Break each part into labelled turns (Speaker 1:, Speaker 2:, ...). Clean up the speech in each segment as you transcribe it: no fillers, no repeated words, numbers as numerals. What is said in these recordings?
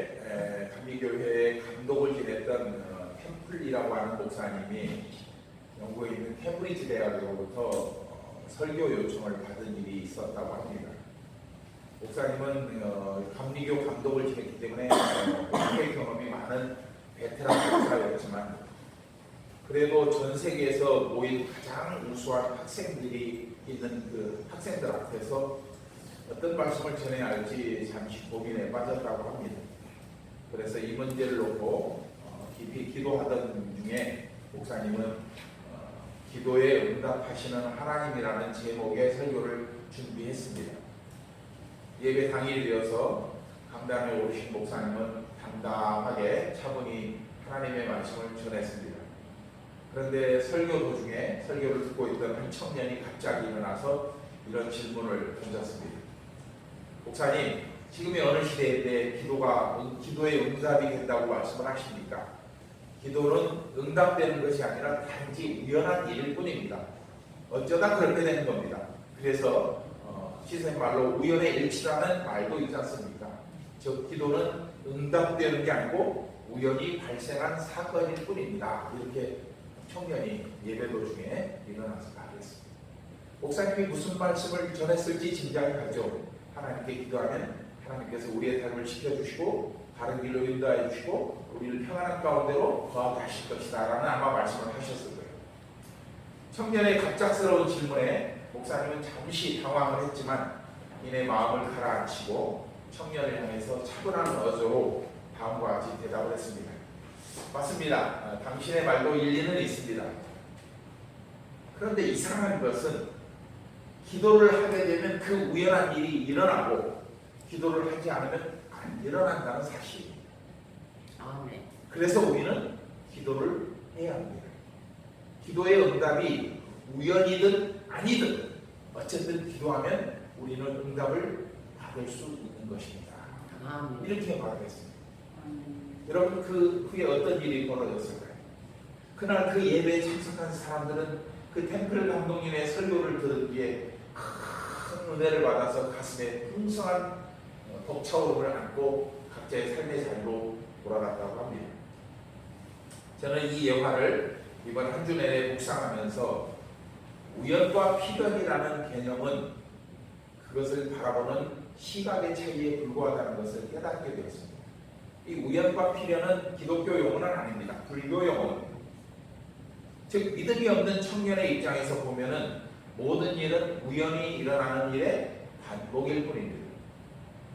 Speaker 1: 한때 감리교회의 감독을 지냈던 템플이라고 하는 목사님이 영국에 있는 캠브리지 대학으로부터 설교 요청을 받은 일이 있었다고 합니다. 목사님은 감리교 감독을 지냈기 때문에 목회 경험이 많은 베테랑 목사였지만 그래도 전 세계에서 모인 가장 우수한 학생들이 있는 그 학생들 앞에서 어떤 말씀을 전해야 할지 잠시 고민에 빠졌다고 합니다. 그래서 이 문제를 놓고 깊이 기도하던 중에 목사님은 기도에 응답하시는 하나님이라는 제목의 설교를 준비했습니다. 예배 당일이어서 강단에 오르신 목사님은 담담하게 차분히 하나님의 말씀을 전했습니다. 그런데 설교 도중에 설교를 듣고 있던 한 청년이 갑자기 일어나서 이런 질문을 던졌습니다. 목사님, 지금의 어느 시대인데 기도에 응답이 된다고 말씀을 하십니까? 기도는 응답되는 것이 아니라 단지 우연한 일일 뿐입니다. 어쩌다 그렇게 되는 겁니다. 그래서 시세 말로 우연의 일치라는 말도 있지 않습니까? 즉 기도는 응답되는 게 아니고 우연히 발생한 사건일 뿐입니다. 이렇게 청년이 예배 도중에 일어나서 말했습니다. 목사님이 무슨 말씀을 전했을지 짐작이 가죠. 하나님께 기도하면 하나님께서 우리의 삶을 지켜주시고 바른 길로 인도해 주시고 우리를 평안한 가운데로 거하게 하실 것이다 라는 아마 말씀을 하셨을 거예요. 청년의 갑작스러운 질문에 목사님은 잠시 당황을 했지만 이내 마음을 가라앉히고 청년을 향해서 차분한 어조로 다음과 같이 대답을 했습니다. 맞습니다. 당신의 말도 일리는 있습니다. 그런데 이상한 것은 기도를 하게 되면 그 우연한 일이 일어나고 기도를 하지 않으면 안 일어난다는 사실입니다. 그래서 우리는 기도를 해야 합니다. 기도의 응답이 우연이든 아니든 어쨌든 기도하면 우리는 응답을 받을 수 있는 것입니다. 이렇게 말하겠습니다. 여러분 그 후에 어떤 일이 벌어졌을까요? 그날 그 예배에 참석한 사람들은 그 템플 감독님의 설교를 들었기에 큰 은혜를 받아서 가슴에 풍성한 벅차오름을 안고 각자의 삶의 자리로 돌아갔다고 합니다. 저는 이 예화를 이번 한 주 내내 묵상하면서 우연과 필연이라는 개념은 그것을 바라보는 시각의 차이에 불과하다는 것을 깨닫게 되었습니다. 이 우연과 필연은 기독교 용어는 아닙니다. 불교 용어입니다. 즉 믿음이 없는 청년의 입장에서 보면은 모든 일은 우연히 일어나는 일의 반복일 뿐입니다.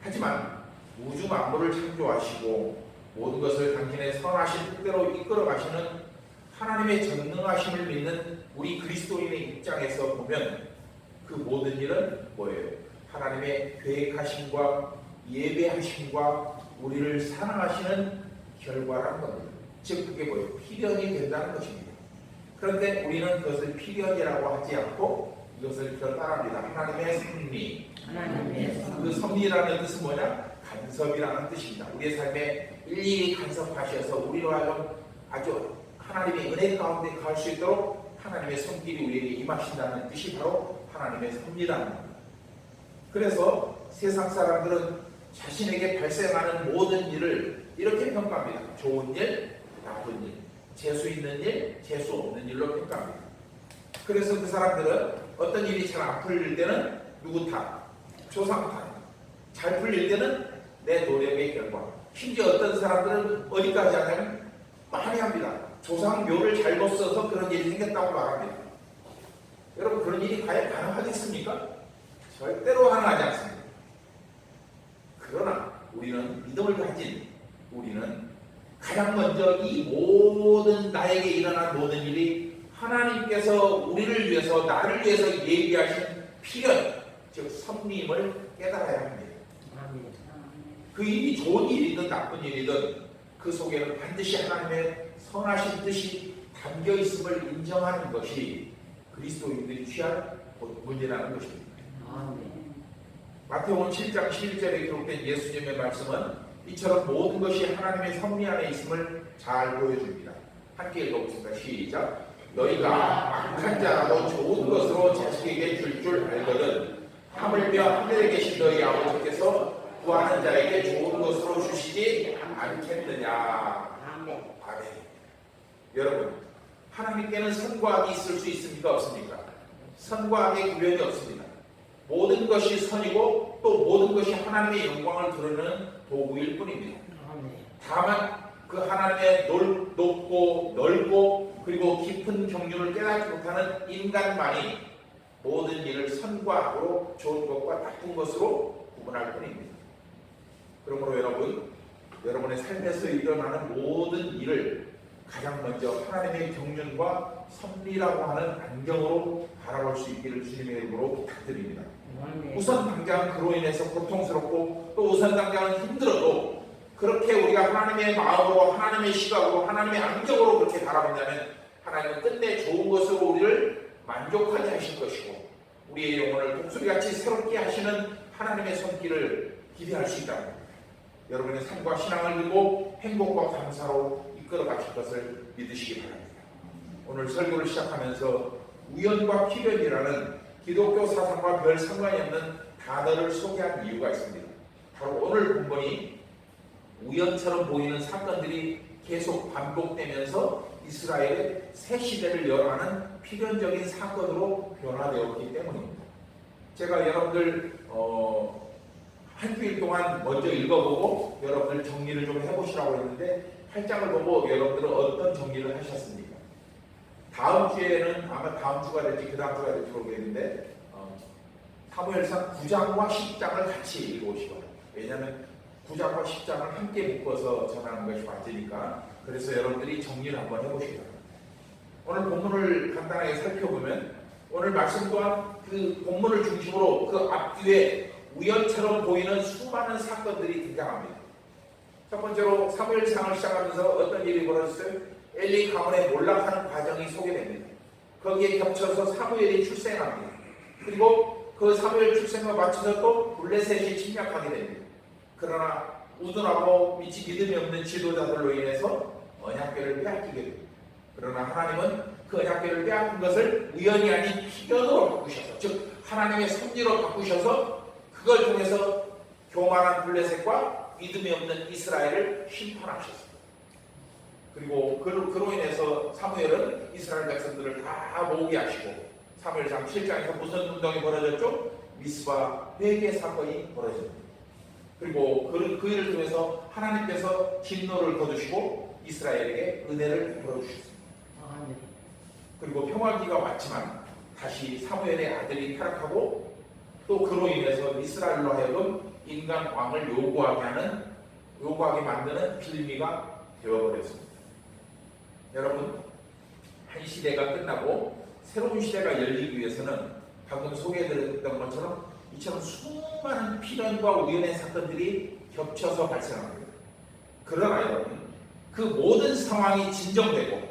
Speaker 1: 하지만 우주 만물을 창조하시고 모든 것을 당신의 선하신 뜻대로 이끌어 가시는 하나님의 전능하심을 믿는 우리 그리스도인의 입장에서 보면 그 모든 일은 뭐예요? 하나님의 계획하심과 예배하심과 우리를 사랑하시는 결과라는 겁니다. 즉 그게 뭐예요? 필연이 된다는 것입니다. 그런데 우리는 그것을 필연이라고 하지 않고 이것을 따라합니다. 하나님의 섭리. 그 섭리라는 뜻은 뭐냐? 간섭이라는 뜻입니다. 우리의 삶에 일일이 간섭하셔서 우리로 하여금 아주 하나님의 은혜 가운데 갈 수 있도록 하나님의 손길이 우리에게 임하신다는 뜻이 바로 하나님의 섭리라는 겁니다. 그래서 세상 사람들은 자신에게 발생하는 모든 일을 이렇게 평가합니다. 좋은 일, 나쁜 일, 재수 있는 일, 재수 없는 일로 평가합니다. 그래서 그 사람들은 어떤 일이 잘 안 풀릴 때는 누구 탓? 조상 탓. 잘 풀릴 때는 내 노력의 결과. 심지어 어떤 사람들은 어디까지 하냐면 많이 합니다. 조상 묘를 잘못 써서 그런 일이 생겼다고 말합니다. 여러분 그런 일이 과연 가능하겠습니까? 절대로 가능하지 않습니다. 그러나 우리는 믿음을 가진 우리는 가장 먼저 이 모든 나에게 일어난 모든 일이 하나님께서 우리를 위해서 나를 위해서 예비하신 필연 즉 섭리임을 깨달아야 합니다. 그 일이 좋은 일이든 나쁜 일이든 그 속에는 반드시 하나님의 선하신 뜻이 담겨 있음을 인정하는 것이 그리스도인들이 취한 문제라는 것입니다. 마태복음 7장 11절에 기록된 예수님의 말씀은 이처럼 모든 것이 하나님의 섭리 안에 있음을 잘 보여줍니다. 함께 읽어보겠습니다. 시작. 너희가 악한 자라도 좋은 것으로 자식에게 줄 알거든 하물며 하늘에 계신 너희 아버지께서 구하는 자에게 좋은 것으로 주시지 않겠느냐.
Speaker 2: 아멘.
Speaker 1: 아멘. 여러분, 하나님께는 선과 악이 있을 수 있습니까? 없습니까? 선과 악의 구별이 없습니다. 모든 것이 선이고 또 모든 것이 하나님의 영광을 드러내는 도구일 뿐입니다.
Speaker 2: 아멘.
Speaker 1: 다만 그 하나님의 높고 넓고 그리고 깊은 경륜을 깨닫지 못하는 인간만이 모든 일을 선과 악으로 좋은 것과 나쁜 것으로 구분할 뿐입니다. 그러므로 여러분, 여러분의 삶에서 일어나는 모든 일을 가장 먼저 하나님의 경륜과 섭리라고 하는 안경으로 바라볼 수 있기를 주님의 이름으로 부탁드립니다. 우선 당장 그로 인해서 고통스럽고 또 우선 당장은 힘들어도 그렇게 우리가 하나님의 마음으로 하나님의 시각으로 하나님의 안경으로 그렇게 바라본다면 하나님은 끝내 좋은 것으로 우리를 만족하게 하실 것이고 우리의 영혼을 독수리같이 새롭게 하시는 하나님의 손길을 기대할 수 있다는 겁니다. 여러분의 삶과 신앙을 그리고 행복과 감사로 이끌어 가실 것을 믿으시기 바랍니다. 오늘 설교를 시작하면서 우연과 필연이라는 기독교 사상과 별 상관이 없는 단어를 소개한 이유가 있습니다. 바로 오늘 본문이 우연처럼 보이는 사건들이 계속 반복되면서 이스라엘의 새 시대를 열어가는 필연적인 사건으로 변화되었기 때문입니다. 제가 여러분들 한 주일 동안 먼저 읽어보고 여러분들 정리를 좀 해보시라고 했는데 8장을 보고 여러분들은 어떤 정리를 하셨습니까? 다음 주에는 아마 다음 주가 될지 그 다음 주가 될지 모르겠는데 사무엘상 9장과 10장을 같이 읽어보시기 바랍니다. 왜냐하면 9장과 10장을 함께 묶어서 전하는 것이 맞으니까 그래서 여러분들이 정리를 한번 해보시기 바랍니다. 오늘 본문을 간단하게 살펴보면 오늘 말씀 또한 그 본문을 중심으로 그 앞뒤에 우연처럼 보이는 수많은 사건들이 등장합니다. 첫 번째로 사무엘상을 시작하면서 어떤 일이 벌어졌어요? 엘리 가문에 몰락하는 과정이 소개됩니다. 거기에 겹쳐서 사무엘이 출생합니다. 그리고 그 사무엘 출생과 맞춰서 또 블레셋이 침략하게 됩니다. 그러나 우둔하고 믿음이 없는 지도자들로 인해서 언약궤를 빼앗기게 됩니다. 그러나 하나님은 그 언약궤를 빼앗긴 것을 우연이 아닌 필연으로 바꾸셔서 즉 하나님의 섭리로 바꾸셔서 그걸 통해서 교만한 블레셋과 믿음이 없는 이스라엘을 심판하셨습니다. 그리고 그로 인해서 사무엘은 이스라엘 백성들을 다 모으게 하시고 사무엘상 7장에서 무슨 운동이 벌어졌죠? 미스바 회개 사건이 벌어집니다. 그리고 그 일을 통해서 하나님께서 진노를 거두시고 이스라엘에게 은혜를 베풀어 주셨습니다. 그리고 평화기가 왔지만 다시 사무엘의 아들이 타락하고 또 그로 인해서 이스라엘로 하여금 인간 왕을 요구하게 만드는 빌미가 되어버렸습니다. 여러분, 한 시대가 끝나고 새로운 시대가 열리기 위해서는 방금 소개해드렸던 것처럼 이처럼 수많은 필연과 우연의 사건들이 겹쳐서 발생합니다. 그러나 여러분, 그 모든 상황이 진정되고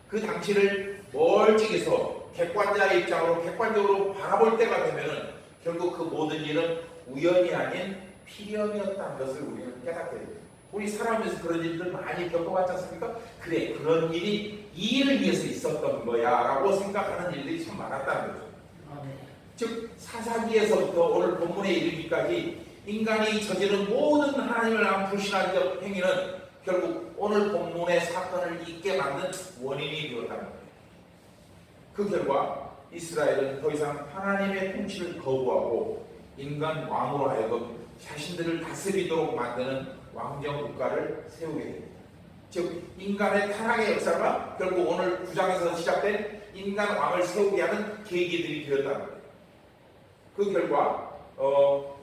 Speaker 1: 그 당시를 멀찍이서 객관자의 입장으로 객관적으로 바라볼 때가 되면은 결국 그 모든 일은 우연이 아닌 필연이었다는 것을 우리는 깨닫게 됩니다. 우리 살아오면서 그런 일들 많이 겪어봤지 않습니까? 그래, 그런 일이 이 일을 위해서 있었던 거야 라고 생각하는 일들이 참 많았다는 거죠. 즉 사사기에서부터 오늘 본문에 이르기까지 인간이 저지른 모든 하나님을 안 불신하는 행위는 결국 오늘 본문의 사건을 있게 만든 원인이 되었다는 거예요. 그 결과 이스라엘은 더 이상 하나님의 통치를 거부하고 인간 왕으로 하여금 자신들을 다스리도록 만드는 왕정 국가를 세우게 됩니다. 즉 인간의 타락의 역사가 결국 오늘 9장에서 시작된 인간 왕을 세우게 하는 계기들이 되었다는 거예요. 그 결과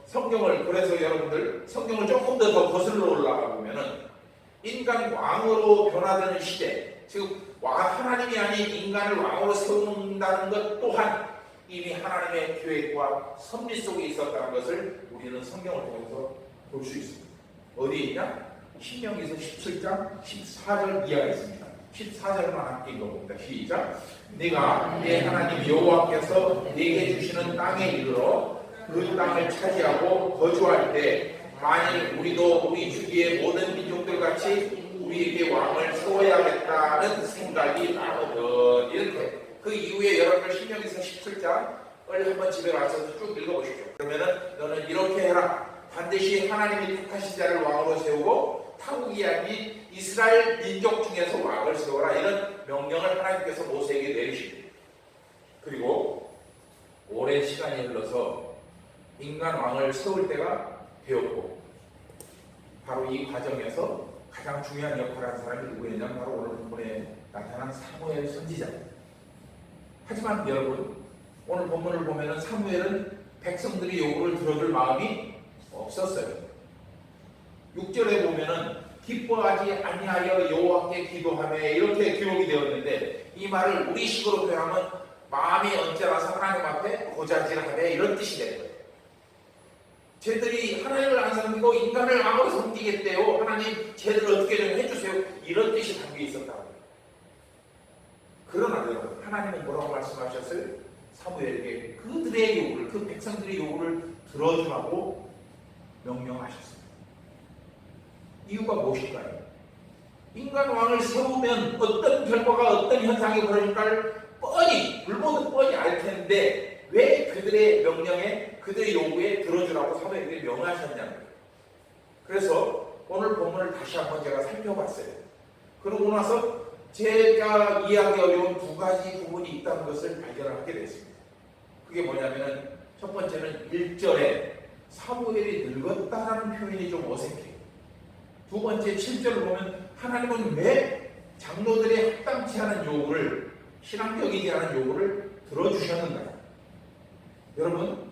Speaker 1: 성경을 그래서 여러분들 성경을 조금 더 거슬러 올라가 보면은 인간 왕으로 변화되는 시대, 즉 하나님이 아닌 인간을 왕으로 세운다는 것 또한 이미 하나님의 계획과 섭리 속에 있었다는 것을 우리는 성경을 통해서 볼 수 있습니다. 어디에 있냐? 신명기서 17장 14절 이하에 있습니다. 14절만 함께 읽어봅니다. 시작. 네가 내 하나님 여호와께서 네게 주시는 땅에 이르러 그 땅을 차지하고 거주할 때 만일 우리도 우리 주위의 모든 민족들 같이 우리에게 왕을 세워야겠다는 생각이 나거든. 이렇게 그 이후에 여러분들 신명기서 17장을 한번 집에 와서 쭉 읽어보십시오. 그러면은 너는 이렇게 해라. 반드시 하나님이 택하신 자를 왕으로 세우고 타국이 아닌 이스라엘 민족 중에서 왕을 세워라, 이런 명령을 하나님께서 모세에게 내리십니다. 그리고 오랜 시간이 흘러서 인간 왕을 세울 때가 되었고, 바로 이 과정에서 가장 중요한 역할을 한 사람이 누구였냐면 바로 오늘 본문에 나타난 사무엘 선지자입니다. 하지만 여러분, 오늘 본문을 보면은 사무엘은 백성들의 요구를 들어줄 마음이 없었어요. 6절에 보면은 기뻐하지 아니하여 여호와께 기도하며 이렇게 기록이 되었는데, 이 말을 우리식으로 표현하면 마음이 언짢아서 하나님 앞에 고자질하며 이런 뜻이 되는 거예요. 쟤들이 하나님을 안 섬기고 인간을 왕으로 섬기겠대요. 하나님 쟤들 어떻게 좀 해주세요. 이런 뜻이 담겨 있었다고. 그러나 여러분, 하나님은 뭐라고 말씀하셨어요? 사무엘에게 그들의 요구를, 그 백성들의 요구를 들어주라고 명령하셨습니다. 이유가 무엇일까요? 인간 왕을 세우면 어떤 결과가, 어떤 현상이 벌어질까를 뻔히, 불보듯 뻔히 알 텐데 왜 그들의 명령에, 그들의 요구에 들어주라고 사무엘에게 명하셨냐는 거예요. 그래서 오늘 본문을 다시 한번 제가 살펴봤어요. 그러고 나서 제가 이해하기 어려운 두 가지 부분이 있다는 것을 발견하게 됐습니다. 그게 뭐냐면은, 첫 번째는 1절에 사무엘이 늙었다라는 표현이 좀 어색해요. 두 번째 7절을 보면 하나님은 왜 장로들의 합당치 않은 요구를, 신앙적이지 않은 요구를 들어주셨는가? 여러분,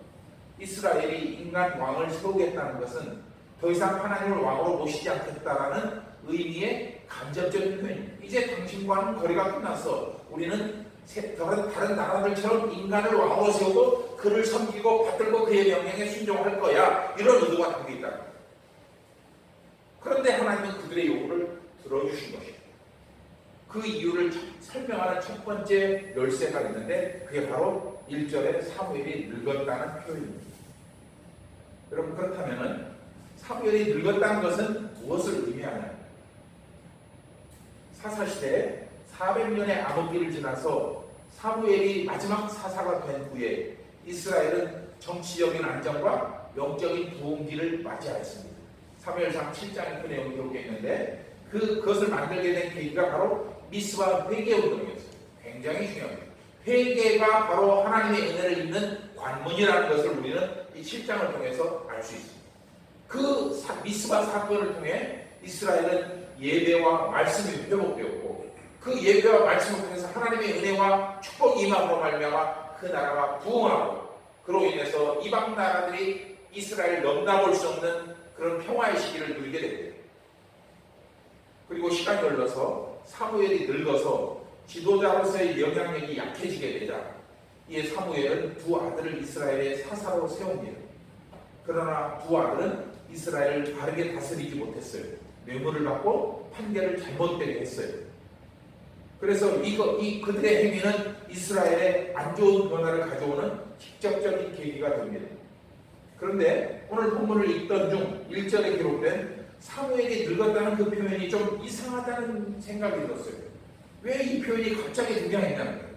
Speaker 1: 이스라엘이 인간 왕을 세우겠다는 것은 더 이상 하나님을 왕으로 모시지 않겠다라는 의미의 간접적인 표현입니다. 이제 당신과는 거리가 끝났어. 우리는 다른 나라들처럼 인간을 왕으로 세우고 그를 섬기고 받들고 그의 명령에 순종할 거야, 이런 의도가 담겨 있다. 그런데 하나님은 그들의 요구를 들어주신 것입니다. 그 이유를 설명하는 첫 번째 열쇠가 있는데, 그게 바로 1절에 사무엘이 늙었다는 표현입니다. 여러분, 그렇다면 사무엘이 늙었다는 것은 무엇을 의미하나요? 사사시대 400년의 암흑기를 지나서 사무엘이 마지막 사사가 된 후에 이스라엘은 정치적인 안정과 영적인 부흥기를 맞이하였습니다. 사무엘상 7장에 그 내용이 기록되어 있는데, 그것을 만들게 된 계기가 바로 미스바 회개운동이었어요. 굉장히 중요합니다. 회개가 바로 하나님의 은혜를 입는 관문이라는 것을 우리는 이 7장을 통해서 알 수 있습니다. 그 미스바 사건을 통해 이스라엘은 예배와 말씀이 회복되었고, 그 예배와 말씀을 통해서 하나님의 은혜와 축복이 임함으로 말미암아 그 나라가 부흥하고, 그로 인해서 이방 나라들이 이스라엘을 넘나볼 수 없는 그런 평화의 시기를 누리게 됩니다. 그리고 시간이 흘러서 사무엘이 늙어서 지도자로서의 영향력이 약해지게 되자 이 사무엘은 두 아들을 이스라엘의 사사로 세웁니다. 그러나 두 아들은 이스라엘을 바르게 다스리지 못했어요. 뇌물을 받고 판결을 잘못되게 했어요. 그래서 그들의 행위는 이스라엘에 안 좋은 변화를 가져오는 직접적인 계기가 됩니다. 그런데 오늘 본문을 읽던 중 1절에 기록된 사무엘이 늙었다는 그 표현이 좀 이상하다는 생각이 들었어요. 왜 이 표현이 갑자기 등장했냐는 거예요.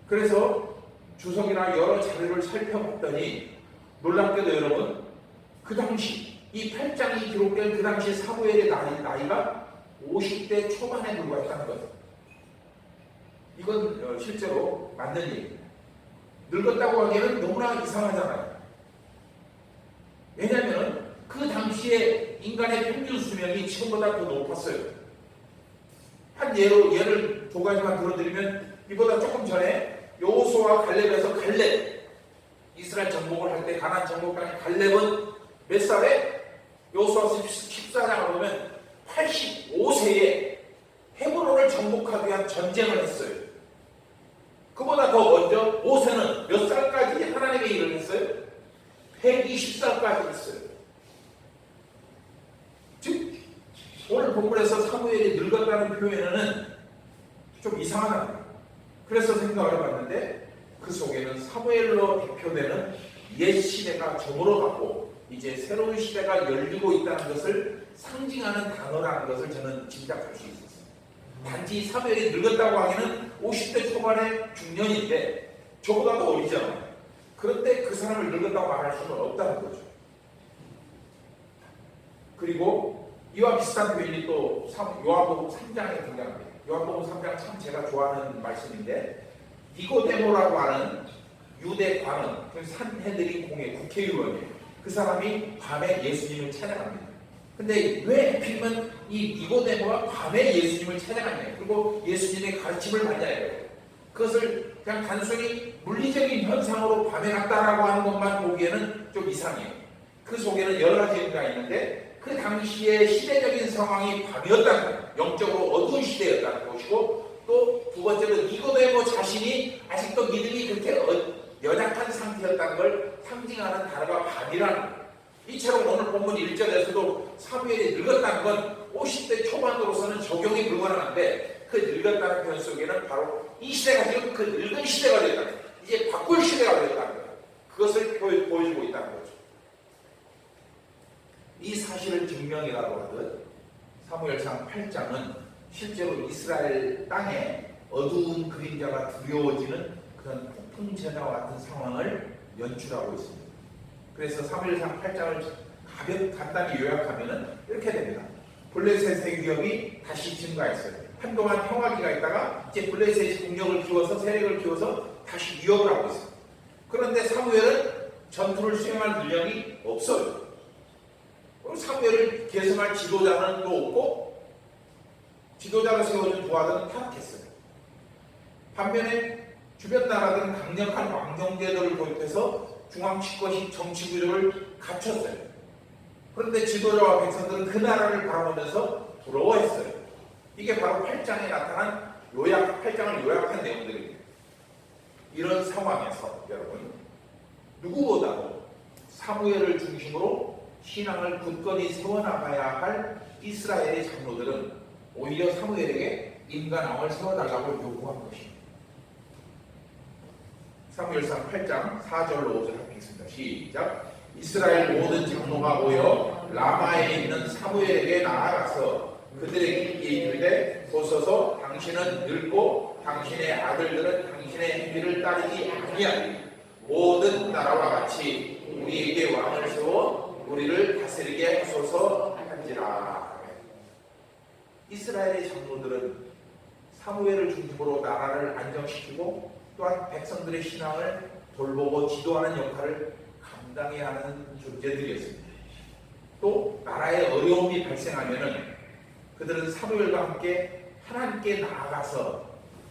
Speaker 1: 그래서 주석이나 여러 자료를 살펴봤더니 놀랍게도 여러분, 그 당시 이 8장이 기록된 그 당시 사무엘의 나이가 50대 초반에 불과했다는 거예요. 이건 실제로 맞는 얘기입니다. 늙었다고 하기에는 너무나 이상하잖아요. 왜냐하면 그 당시에 인간의 평균 수명이 지금보다 더 높았어요. 한 예를 두 가지만 들어드리면, 이보다 조금 전에 여호수아와 갈렙에서 갈렙, 이스라엘 정복을 할 때 가나안 정복까지 갈렙은 몇 살에? 여호수아 14장을 보면 85세에 헤브론을 정복하기 위한 전쟁을 했어요. 그보다 더 먼저 모세는 몇 살까지 하나님의 일을 했어요? 120살까지 했어요. 즉 오늘 본문에서 사무엘이 늙었다는 표현은 좀 이상하다. 그래서 생각을 해봤는데, 그 속에는 사무엘로 대표되는 옛 시대가 저물어가고 이제 새로운 시대가 열리고 있다는 것을 상징하는 단어라는 것을 저는 짐작할 수 있었어요. 단지 사무엘이 늙었다고 하기는 50대 초반의 중년인데 저보다 더 어리잖아요. 그런데 그 사람을 늙었다고 말할 수는 없다는 거죠. 그리고 이와 비슷한 표현이 또 요한복음 3장에 등장합니다. 요한복음 3장 참 제가 좋아하는 말씀인데, 니고데모라고 하는 유대 관원, 산헤드린 공회 국회의원이에요. 그 사람이 밤에 예수님을 찾아갑니다. 근데 왜 하필이면 이 니고데모가 밤에 예수님을 찾아갔냐, 그리고 예수님의 가르침을 받냐예요. 그것을 그냥 단순히 물리적인 현상으로 밤에 갔다라고 하는 것만 보기에는 좀 이상해요. 그 속에는 여러 가지 의미가 있는데, 그 당시의 시대적인 상황이 밤이었다는 거예요. 영적으로 어두운 시대였다는 것이고, 또 두 번째로 니고데모 자신이 아직도 믿음이 그렇게 연약한 상태였다는 걸 상징하는 단어가 밤이라는 거예요. 이처럼 오늘 본문 1절에서도 사무엘이 늙었다는 건 50대 초반으로서는 적용이 불가능한데, 그 늙었다는 표현 속에는 바로 이 시대가 지금 그 늙은 시대가 되었다는 거예요. 이제 바꿀 시대가 되었다는 거예요. 그것을 보여주고 있다는 거죠. 이 사실을 증명이라고 하듯 사무엘상 8장은 실제로 이스라엘 땅에 어두운 그림자가 두려워지는 그런 폭풍전야와 같은 상황을 연출하고 있습니다. 그래서 사무엘상 8장을 간단히 요약하면 이렇게 됩니다. 블레셋의 위협이 다시 증가했어요. 한동안 평화기가 있다가 이제 블레셋이 국력을 키워서, 세력을 키워서 다시 위협을 하고 있어요. 그런데 사무엘은 전투를 수행할 능력이 없어요. 사무엘을 계승할 지도자는 또 없고, 지도자로 세워준 부하들은 타락했어요. 반면에 주변 나라들은 강력한 왕정제도를 도입해서 중앙 집권식 정치 구조를 갖췄어요. 그런데 지도자와 백성들은 그 나라를 바라보면서 부러워했어요. 이게 바로 8장에 나타난 8장을 요약한 내용들입니다. 이런 상황에서 여러분, 누구보다도 사무엘을 중심으로 신앙을 굳건히 세워나가야 할 이스라엘의 장로들은 오히려 사무엘에게 인간왕을 세워달라고 요구한 것입니다. 사무엘상 8장 4절로 5절 하겠습니다. 시작. 이스라엘 모든 장로가 모여 라마에 있는 사무엘에게 나아가서 그들에게 이르되, 보소서 당신은 늙고 당신의 아들들은 당신의 행위를 따르지 아니하니 모든 나라와 같이 우리에게 왕을 세워 우리를 다스리게 하소서 한지라. 이스라엘의 장로들은 사무엘을 중심으로 나라를 안정시키고 또한 백성들의 신앙을 돌보고 지도하는 역할을 감당해야 하는 존재들이었습니다. 또 나라에 어려움이 발생하면은 그들은 사무엘과 함께 하나님께 나아가서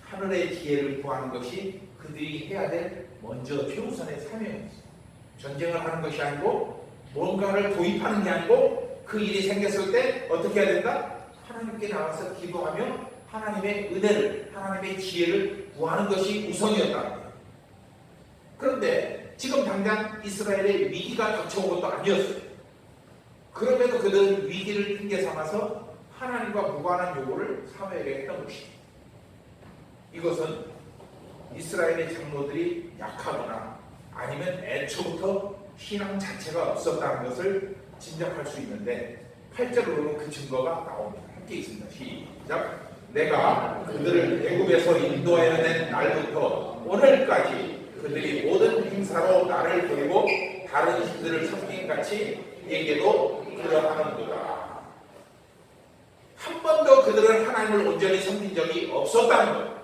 Speaker 1: 하늘의 지혜를 구하는 것이 그들이 해야 될 먼저 최우선의 사명이었습니다. 전쟁을 하는 것이 아니고, 뭔가를 도입하는 게 아니고, 그 일이 생겼을 때 어떻게 해야 된다? 하나님께 나가서 기도하며 하나님의 은혜를, 하나님의 지혜를 구하는 것이 우선이었다는 거예요. 그런데 지금 당장 이스라엘의 위기가 닥쳐온 것도 아니었어요. 그럼에도 그들은 위기를 핑계 삼아서 하나님과 무관한 요구를 사무엘에게 했던 것입니다. 이것은 이스라엘의 장로들이 약하거나 아니면 애초부터 신앙 자체가 없었다는 것을 짐작할 수 있는데, 8절로 보면 그 증거가 나옵니다. 함께 있습니다. 시작. 내가 그들을 애굽에서 인도하여낸 날부터 오늘까지 그들이 모든 행사로 나를 버리고 다른 신들을 섬긴 같이 내게도 그러하는도다. 한 번도 그들은 하나님을 온전히 섬긴 적이 없었다는 것.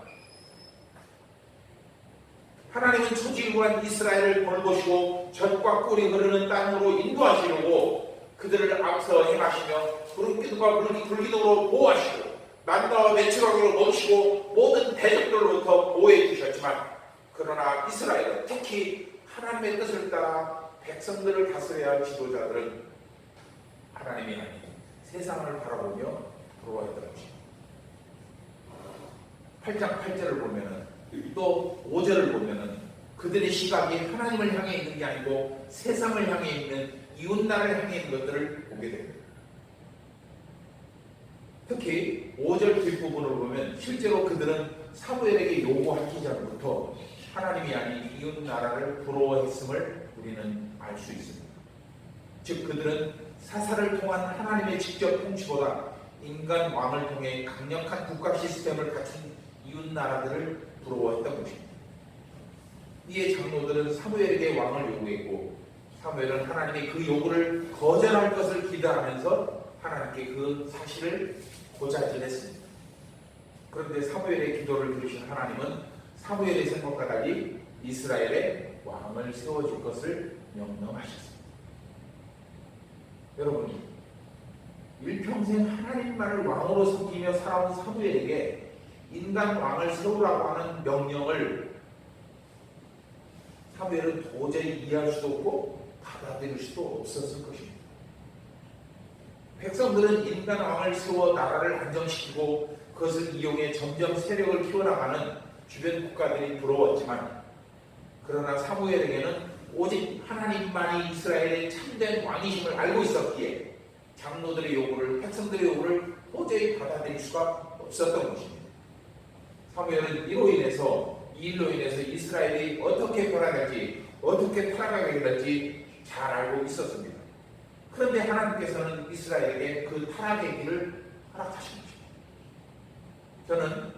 Speaker 1: 하나님은 초지일관 이스라엘을 돌보시고 젖과 꿀이 흐르는 땅으로 인도하시려고 그들을 앞서 행하시며 구름기둥과 불기둥으로 보호하시고 만나와 매출하기로 멈추고 모든 대적들로부터 보호해 주셨지만, 그러나 이스라엘은, 특히 하나님의 뜻을 따라 백성들을 다스려야 할 지도자들은 하나님이 아닌 세상을 바라보며 부러워했던 것입니다. 8장 8절을 보면은, 또 5절을 보면은 그들의 시각이 하나님을 향해 있는 게 아니고 세상을 향해 있는, 이웃나라를 향해 있는 것들을 보게 됩니다. 특히 5절 뒷부분을 보면 실제로 그들은 사무엘에게 요구하기 전부터 하나님이 아닌 이웃나라를 부러워했음을 우리는 알 수 있습니다. 즉 그들은 사사를 통한 하나님의 직접 통치보다 인간 왕을 통해 강력한 국가 시스템을 갖춘 이웃나라들을 부러워했던 것입니다. 이에 장로들은 사무엘에게 왕을 요구했고, 사무엘은 하나님이 그 요구를 거절할 것을 기대하면서 하나님께 그 사실을 고자질했습니다. 그런데 사무엘의 기도를 들으신 하나님은 사무엘의 생각과 달리 이스라엘의 왕을 세워줄 것을 명령하셨습니다. 여러분, 일평생 하나님만을 왕으로 섬기며 살아온 사무엘에게 인간 왕을 세우라고 하는 명령을 사무엘은 도저히 이해할 수도 없고 받아들일 수도 없었을 것입니다. 백성들은 인간 왕을 세워 나라를 안정시키고 그것을 이용해 점점 세력을 키워나가는 주변 국가들이 부러웠지만, 그러나 사무엘에게는 오직 하나님만이 이스라엘의 참된 왕이심을 알고 있었기에 장로들의 요구를, 백성들의 요구를 도저히 받아들일 수가 없었던 것입니다. 사무엘은 이 일로 인해서 이스라엘이 어떻게 변화될지, 어떻게 타락하게 될지 잘 알고 있었습니다. 그런데 하나님께서는 이스라엘에게 그 타락의 길을 허락하신 것입니다. 저는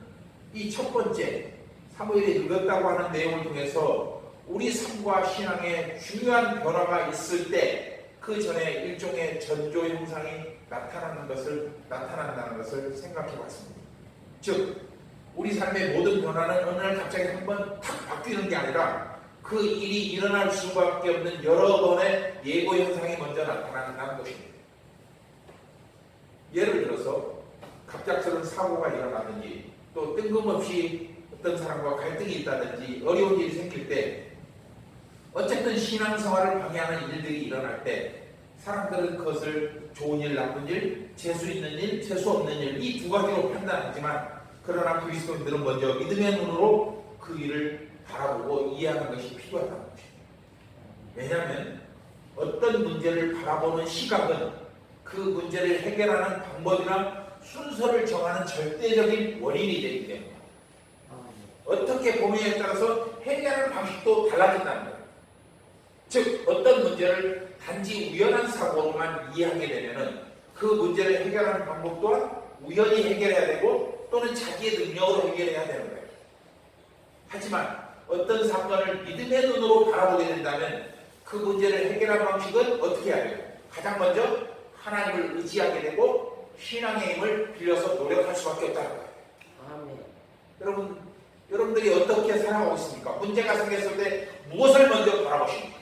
Speaker 1: 이 첫 번째 사무엘이 늙었다고 하는 내용을 통해서 우리 삶과 신앙에 중요한 변화가 있을 때 그 전에 일종의 전조 현상이 나타난다는 것을 생각해 봤습니다. 즉, 우리 삶의 모든 변화는 어느 날 갑자기 한번 탁 바뀌는 게 아니라 그 일이 일어날 수밖에 없는 여러 번의 예고 현상이 먼저 나타난다는 것입니다. 예를 들어서 갑작스러운 사고가 일어나든지, 또 뜬금없이 어떤 사람과 갈등이 있다든지 어려운 일이 생길 때, 어쨌든 신앙생활을 방해하는 일들이 일어날 때 사람들은 그것을 좋은 일, 나쁜 일, 재수 있는 일, 재수 없는 일, 이 두 가지로 판단하지만, 그러나 그리스도인들은 먼저 믿음의 눈으로 그 일을 바라보고 이해하는 것이 필요하다는 것입니다. 왜냐하면 어떤 문제를 바라보는 시각은 그 문제를 해결하는 방법이나 순서를 정하는 절대적인 원인이 되기 때문에 어떻게 보느냐에 따라서 해결하는 방식도 달라진다는 거예요. 즉, 어떤 문제를 단지 우연한 사고로만 이해하게 되면 그 문제를 해결하는 방법 또한 우연히 해결해야 되고 또는 자기의 능력으로 해결해야 되는 거예요. 하지만 어떤 사건을 믿음의 눈으로 바라보게 된다면 그 문제를 해결하는 방식은 어떻게 해야 돼요? 가장 먼저 하나님을 의지하게 되고 신앙의 힘을 빌려서 노력할 수밖에 없다는 거예요. 아멘. 여러분들이 어떻게 살아가고 있습니까? 문제가 생겼을 때 무엇을 먼저 바라보십니까?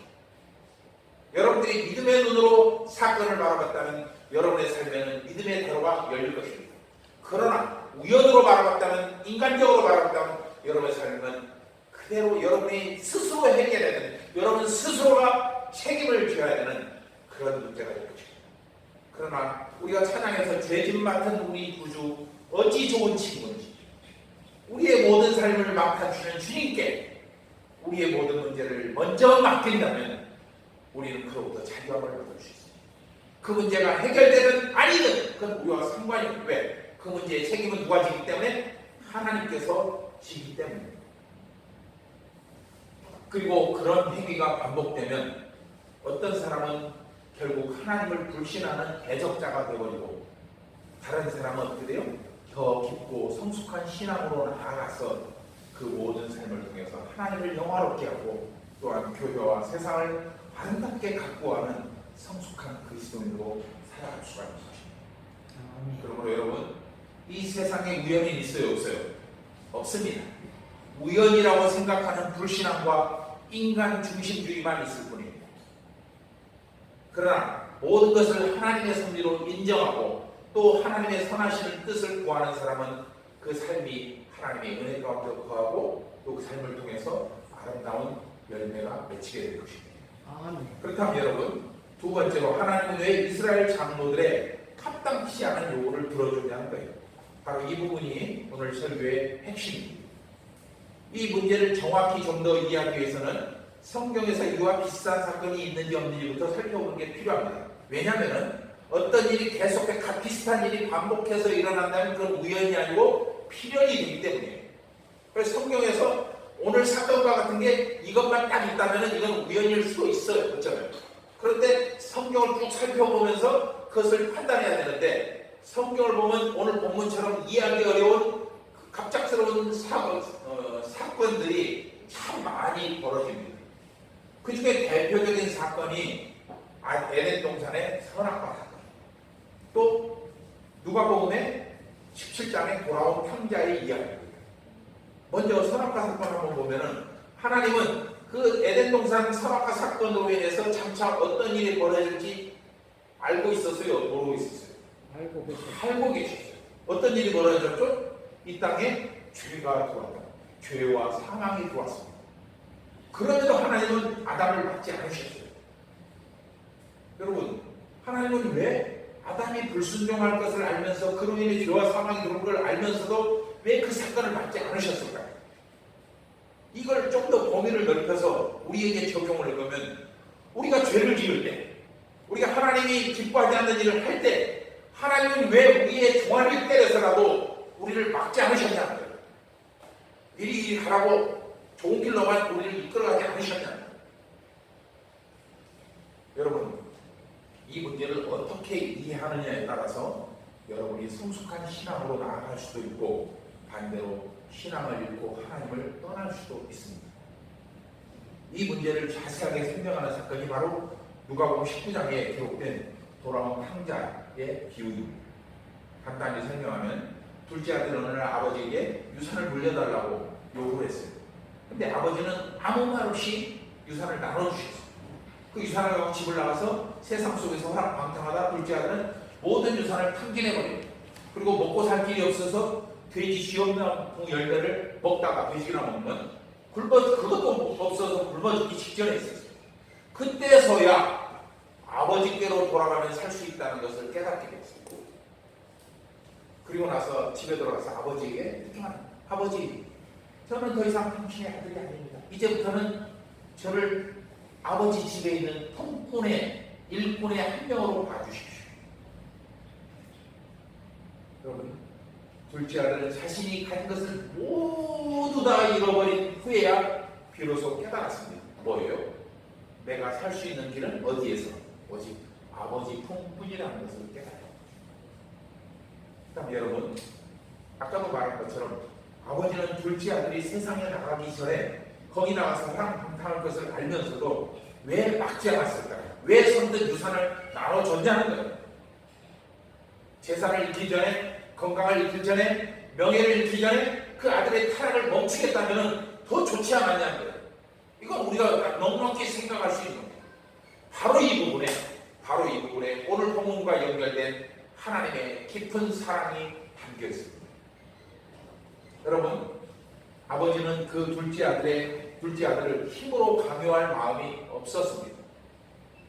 Speaker 1: 여러분들이 믿음의 눈으로 사건을 바라봤다면 여러분의 삶에는 믿음의 대로가 열릴 것입니다. 그러나 우연으로 바라봤다면, 인간적으로 바라봤다면 여러분의 삶은 그대로 여러분이 스스로 해결해야 되는, 여러분 스스로가 책임을 져야 되는 그런 문제가 될 것입니다. 그러나 우리가 찬양에서 죄짐 맡은 우리 구주 어찌 좋은 친구인지, 우리의 모든 삶을 맡아주시는 주님께 우리의 모든 문제를 먼저 맡긴다면 우리는 그로부터 자유함을 얻을 수 있습니다. 그 문제가 해결되든 아니든 그건 우리와 상관이 없어요. 왜? 그 문제의 책임은 누가 지기 때문에? 하나님께서 지기 때문입니다. 그리고 그런 행위가 반복되면 어떤 사람은 결국 하나님을 불신하는 대적자가 되어버리고, 다른 사람은 어떻게 돼요? 더 깊고 성숙한 신앙으로 나아가서 그 모든 삶을 통해서 하나님을 영화롭게 하고 또한 교회와 세상을 아름답게 가꾸어가는 성숙한 그리스도인으로 살아갈 수가 있는 것입니다. 그러므로 여러분, 이 세상에 우연이 있어요, 없어요? 없습니다. 우연이라고 생각하는 불신앙과 인간 중심주의만 있을 뿐입니다. 그러나 모든 것을 하나님의 섭리로 인정하고 또 하나님의 선하시는 뜻을 구하는 사람은 그 삶이 하나님의 은혜 가운데 거하고 또 그 삶을 통해서 아름다운 열매가 맺히게 될 것입니다. 그렇다면 여러분, 두 번째로 하나님은 왜 이스라엘 장로들의 합당치 않은 요구를 들어주냐는 거예요. 바로 이 부분이 오늘 설교의 핵심입니다. 이 문제를 정확히 좀 더 이해하기 위해서는 성경에서 이와 비슷한 사건이 있는지 없는지부터 살펴보는 게 필요합니다. 왜냐하면 어떤 일이 계속해 비슷한 일이 반복해서 일어난다면 그건 우연이 아니고 필연이 되기 때문이에요. 그래서 성경에서 오늘 사건과 같은 게 이것만 딱 있다면 이건 우연일 수도 있어요. 그렇잖아요. 그런데 성경을 쭉 살펴보면서 그것을 판단해야 되는데, 성경을 보면 오늘 본문처럼 이해하기 어려운 갑작스러운 사건들이 참 많이 벌어집니다. 그 중에 대표적인 사건이 에덴 동산의 선악과 사건. 또 누가복음의 17장에 돌아온 탕자의 이야기입니다. 먼저 선악과 사건 한번 보면은 하나님은 그 에덴 동산 선악과 사건으로 인해서 장차 어떤 일이 벌어질지 알고 있었어요? 모르고 있었어요? 알고 계셨어요. 어떤 일이 벌어졌죠? 이 땅에 죄가 들어왔다. 죄와 사망이 들어왔습니다. 그럼에도 하나님은 아담을 막지 않으셨어요. 여러분, 하나님은 왜 아담이 불순종할 것을 알면서 그로 인해 죄와 사망이 들어온 걸 알면서도 왜 그 사건을 막지 않으셨을까요? 이걸 좀 더 범위를 넓혀서 우리에게 적용을 해보면 우리가 죄를 지을 때, 우리가 하나님이 기뻐하지 않는 일을 할 때 하나님은 왜 우리의 종아리를 때려서라도 우리를 막지 않으셨냐는 거예요. 이리 가라고 좋은 길로만 우리를 이끌어가지 않으셨냐는 거예요. 여러분, 이 문제를 어떻게 이해하느냐에 따라서 여러분이 성숙한 신앙으로 나아갈 수도 있고 반대로 신앙을 잃고 하나님을 떠날 수도 있습니다. 이 문제를 자세하게 설명하는 사건이 바로 누가복음 19장에 기록된 돌아온 탕자의 비유입니다. 간단히 설명하면 둘째 아들은 어느 날 아버지에게 유산을 물려달라고 요구를 했어요. 근데 아버지는 아무 말 없이 유산을 나눠주셨어요. 그 유산을 갖고 집을 나가서 세상 속에서 화랑방탕하다 둘째 아들은 모든 유산을 탕진해버립니다. 그리고 먹고 살 길이 없어서 돼지 시험나무 열매를 먹다가 돼지나 먹는 그것도 없어서 굶어 죽기 직전에 있었어요. 그때서야 아버지께로 돌아가면 살 수 있다는 것을 깨닫게 됐어요. 그리고 나서 집에 들어가서 아버지에게 아버지, 저는 더 이상 당신의 아들이 아닙니다. 이제부터는 저를 아버지 집에 있는 일꾼의 한 명으로 봐주십시오. 여러분, 둘째 아들은 자신이 가진 것을 모두 다 잃어버린 후에야 비로소 깨달았습니다. 뭐예요? 내가 살 수 있는 길은 어디에서? 오직 아버지 품뿐이라는 것을 깨달아요. 그다음 여러분, 아까도 말한 것처럼 아버지는 둘째 아들이 세상에 나가기 전에 거기 나가서 사랑방탕할 것을 알면서도 왜 막지 않았을까요? 왜 선뜻 유산을 나눠줬냐는 거예요. 재산을 잃기 전에, 건강을 잃기 전에, 명예를 잃기 전에 그 아들의 타락을 멈추겠다면 더 좋지 않았냐는 거예요. 이건 우리가 넉넉히 생각할 수 있는 거예요. 바로 이 부분에 오늘 본문과 연결된 하나님의 깊은 사랑이 담겨 있습니다. 여러분, 아버지는 그 둘째 아들을 힘으로 강요할 마음이 없었습니다.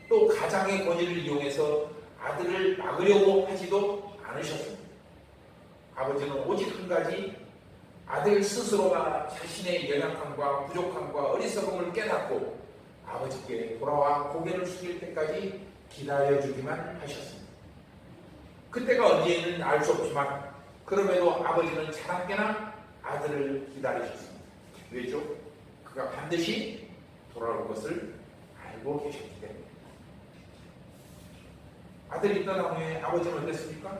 Speaker 1: 또 가장의 권위를 이용해서 아들을 막으려고 하지도 않으셨습니다. 아버지는 오직 한 가지, 아들 스스로가 자신의 연약함과 부족함과 어리석음을 깨닫고 아버지께 돌아와 고개를 숙일 때까지 기다려주기만 하셨습니다. 그때가 언제인지는 알 수 없지만 그럼에도 아버지는 자나깨나 아들을 기다리셨습니다. 왜죠? 그가 반드시 돌아올 것을 알고 계셨기 때문에. 아들이 떠난 후에 아버지는 어땠습니까?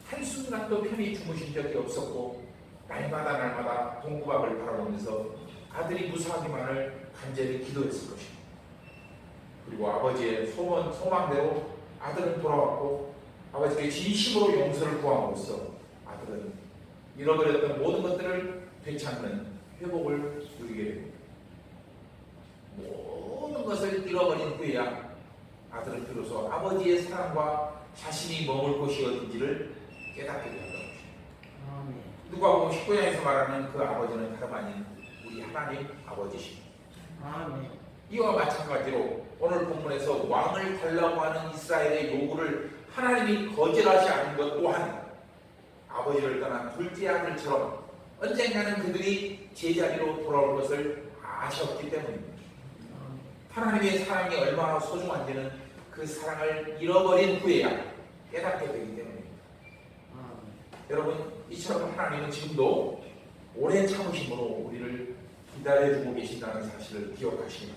Speaker 1: 한순간도 편히 주무신 적이 없었고 날마다 동구박을 바라보면서 아들이 무사하기만을 간절히 기도했을 것입니다. 그리고 아버지의 소망대로 아들은 돌아왔고 아버지께 진심으로 용서를 구함으로써 아들은 잃어버렸던 모든 것들을 되찾는 회복을 누리게 됩니다. 모든 것을 잃어버린 후에야 아들은 비로소 아버지의 사랑과 자신이 머물 곳이 어딘지를 깨닫게 되었던 것입니다. 누가복음 19장에서 말하는 그 아버지는 다름 아닌 우리 하나님 아버지십니다. 이와 마찬가지로 오늘 본문에서 왕을 달라고 하는 이스라엘의 요구를 하나님이 거절하지 않은 것 또한 아버지를 떠난 둘째 아들처럼 언젠가는 그들이 제자리로 돌아올 것을 아셨기 때문입니다. 하나님의 사랑이 얼마나 소중한지는 그 사랑을 잃어버린 후에야 깨닫게 되기 때문입니다. 여러분, 이처럼 하나님은 지금도 오랜 참으심으로 우리를 기다려주고 계신다는 사실을 기억하시기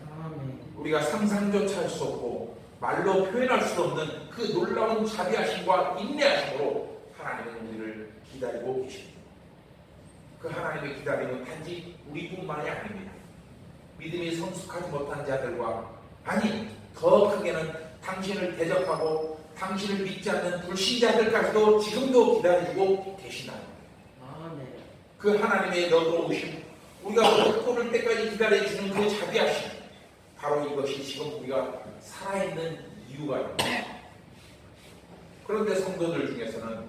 Speaker 1: 바랍니다. 우리가 상상조차 할 수 없고 말로 표현할 수 없는 그 놀라운 자비하심과 인내하심으로 하나님은 우리를 기다리고 계십니다. 그 하나님의 기다림은 단지 우리뿐만이 아닙니다. 믿음이 성숙하지 못한 자들과, 아니 더 크게는 당신을 대적하고 당신을 믿지 않는 불신자들까지도 지금도 기다리고 계신다. 그 하나님의 너그러우심, 우리가 못 고를 때까지 기다려주는 그 자비하심, 바로 이것이 지금 우리가 살아있는 이유가 있습니다. 그런데 성도들 중에서는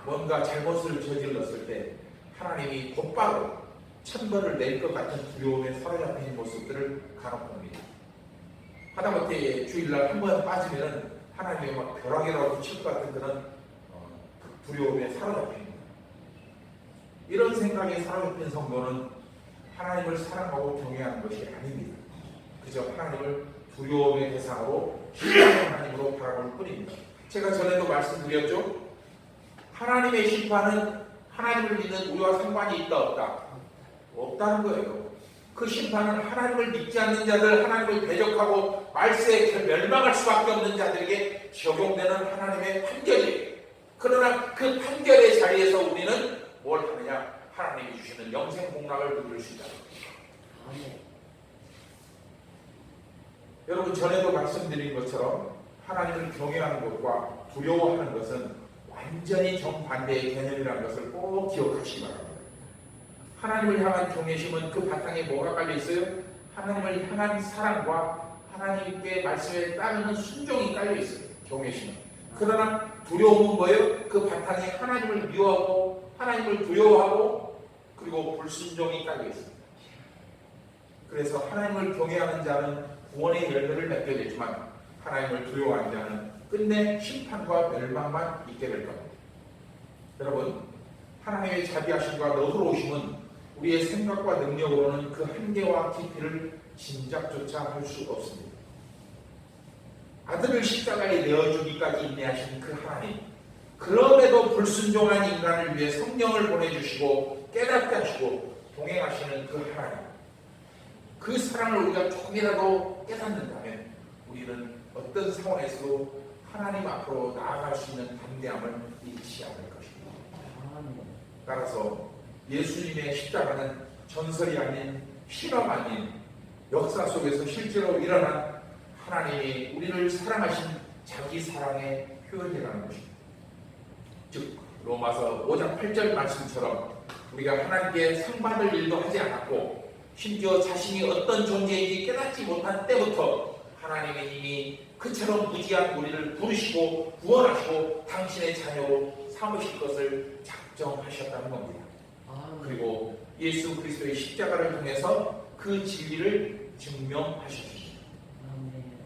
Speaker 1: 뭔가 잘못을 저질렀을 때 하나님이 곧바로 천벌을 낼 것 같은 두려움에 사로잡힌 모습들을 간혹 봅니다. 하다못해 주일날 한 번 빠지면 하나님이 막 벼락이라고 붙일 것 같은 그런 두려움에 사로잡힙니다. 이런 생각에 사로잡힌 성도는 하나님을 사랑하고 경외하는 것이 아닙니다. 그저 하나님을 두려움의 대상으로 신뢰하는 하나님으로 바라볼 뿐입니다. 제가 전에도 말씀드렸죠. 하나님의 심판은 하나님을 믿는 우리와 상관이 있다 없다? 없다는 거예요. 그 심판은 하나님을 믿지 않는 자들, 하나님을 대적하고 말세에 멸망할 수밖에 없는 자들에게 적용되는 하나님의 판결이에요. 그러나 그 판결의 자리에서 우리는 뭘 하느냐? 하나님이 주시는 영생 복락을 누릴 수 있다. 여러분, 전에도 말씀드린 것처럼 하나님을 경외하는 것과 두려워하는 것은 완전히 정반대의 개념이라는 것을 꼭 기억하시기 바랍니다. 하나님을 향한 경외심은 그 바탕에 뭐가 깔려 있어요? 하나님을 향한 사랑과 하나님께 말씀에 따르는 순종이 깔려 있어요. 경외심은. 그러나 두려움은 뭐예요? 그 바탕에 하나님을 미워하고 하나님을 두려워하고 그리고 불순종이 깔려 있습니다. 그래서 하나님을 경외하는 자는 구원의 열매를 맺게 되지만 하나님을 두려워하는 자는 끝내 심판과 멸망만 있게 될 겁니다. 여러분, 하나님의 자비하심과 너그러우심은 우리의 생각과 능력으로는 그 한계와 깊이를 짐작조차 할 수 없습니다. 아들을 십자가에 내어주기까지 인내하신 그 하나님, 그럼에도 불순종한 인간을 위해 성령을 보내주시고 깨닫게 하시고 동행하시는 그 하나님, 그 사랑을 우리가 조금이라도 깨닫는다면 우리는 어떤 상황에서도 하나님 앞으로 나아갈 수 있는 담대함을 잃지 않을 것입니다. 따라서 예수님의 십자가는 전설이 아닌 실험 아닌 역사 속에서 실제로 일어난 하나님이 우리를 사랑하신 자기 사랑의 표현이라는 것입니다. 즉 로마서 5장 8절 말씀처럼 우리가 하나님께 상받을 일도 하지 않았고 심지어 자신이 어떤 존재인지 깨닫지 못한 때부터 하나님이 이미 그처럼 무지한 우리를 부르시고 구원하시고 당신의 자녀로 삼으실 것을 작정하셨다는 겁니다. 그리고 예수 그리스도의 십자가를 통해서 그 진리를 증명하셨습니다.